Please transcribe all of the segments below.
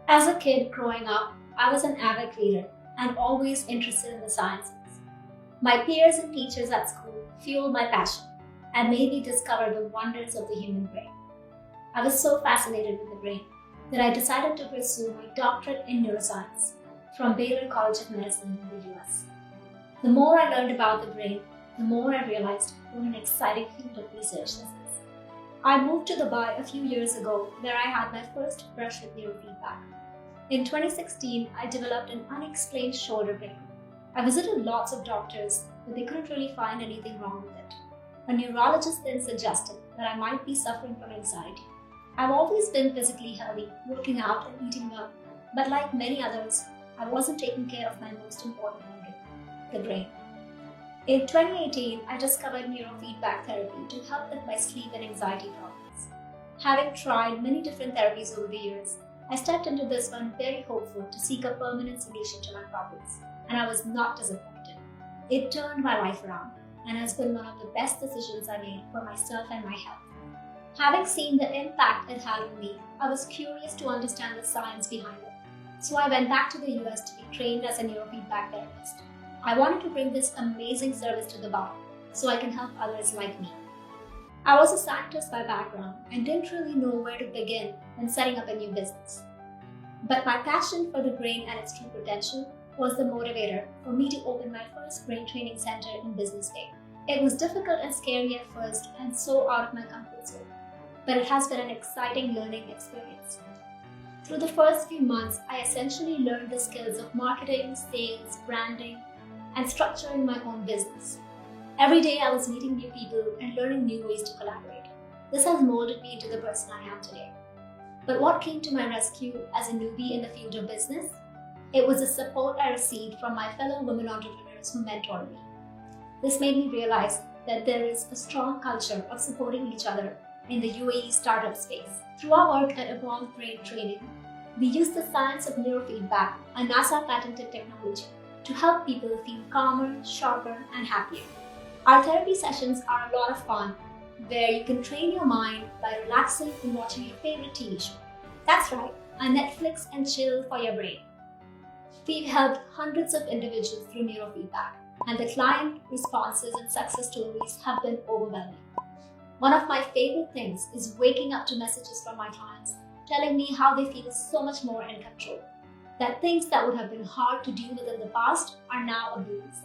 As a kid growing up, I was an avid reader and always interested in the sciences. My peers and teachers at school fueled my passion and made me discover the wonders of the human brain. I was so fascinated with the brain that I decided to pursue my doctorate in neuroscience from Baylor College of Medicine in the US. The more I learned about the brain, the more I realized what an exciting field of research this is. I moved to Dubai a few years ago where I had my first brush with neurofeedback. In 2016, I developed an unexplained shoulder pain. I visited lots of doctors, but they couldn't really find anything wrong with it. A neurologist then suggested that I might be suffering from anxiety. I've always been physically healthy, working out and eating well, but like many others, I wasn't taking care of my most important organ, the brain. In 2018, I discovered neurofeedback therapy to help with my sleep and anxiety problems. Having tried many different therapies over the years, I stepped into this one very hopeful to seek a permanent solution to my problems, and I was not disappointed. It turned my life around and has been one of the best decisions I made for myself and my health. Having seen the impact it had on me, I was curious to understand the science behind it. So I went back to the US to be trained as a neurofeedback therapist. I wanted to bring this amazing service to the body so I can help others like me. I was a scientist by background and didn't really know where to begin when setting up a new business. But my passion for the brain and its true potential was the motivator for me to open my first brain training center in Business Bay. It was difficult and scary at first and so out of my comfort zone, but it has been an exciting learning experience. Through the first few months, I essentially learned the skills of marketing, sales, branding, and structuring my own business. Every day I was meeting new people and learning new ways to collaborate. This has molded me into the person I am today. But what came to my rescue as a newbie in the field of business? It was the support I received from my fellow women entrepreneurs who mentored me. This made me realize that there is a strong culture of supporting each other in the UAE startup space. Through our work at Evolve Brain Training, we use the science of neurofeedback, a NASA patented technology, to help people feel calmer, sharper, and happier. Our therapy sessions are a lot of fun, where you can train your mind by relaxing and watching your favorite TV show. That's right, a Netflix and chill for your brain. We've helped hundreds of individuals through neurofeedback, and the client responses and success stories have been overwhelming. One of my favorite things is waking up to messages from my clients telling me how they feel so much more in control, that things that would have been hard to deal with in the past are now a breeze.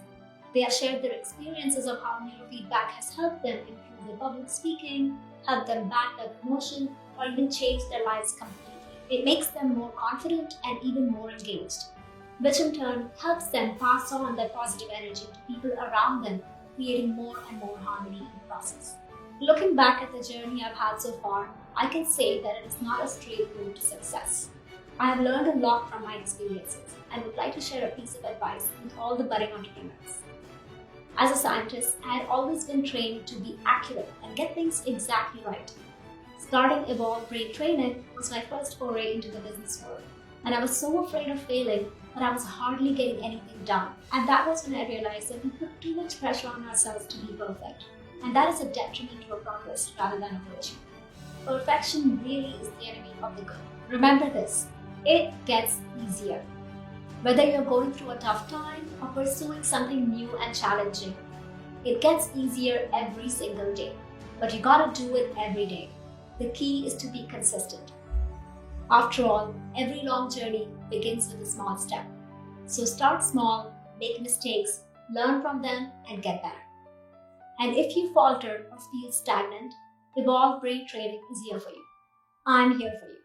They have shared their experiences of how neurofeedback has helped them improve their public speaking, helped them back their promotion, or even change their lives completely. It makes them more confident and even more engaged, which in turn helps them pass on their positive energy to people around them, creating more and more harmony in the process. Looking back at the journey I've had so far, I can say that it is not a straight road to success. I have learned a lot from my experiences and would like to share a piece of advice with all the budding entrepreneurs. As a scientist, I had always been trained to be accurate and get things exactly right. Starting Evolve Brain Training was my first foray into the business world, and I was so afraid of failing that I was hardly getting anything done. And that was when I realized that we put too much pressure on ourselves to be perfect, and that is a detriment to our progress rather than a virtue. Perfection really is the enemy of the good. Remember this, it gets easier. Whether you're going through a tough time or pursuing something new and challenging, it gets easier every single day. But you gotta do it every day. The key is to be consistent. After all, every long journey begins with a small step. So start small, make mistakes, learn from them, and get better. And if you falter or feel stagnant, Evolve Brain Training is here for you. I'm here for you.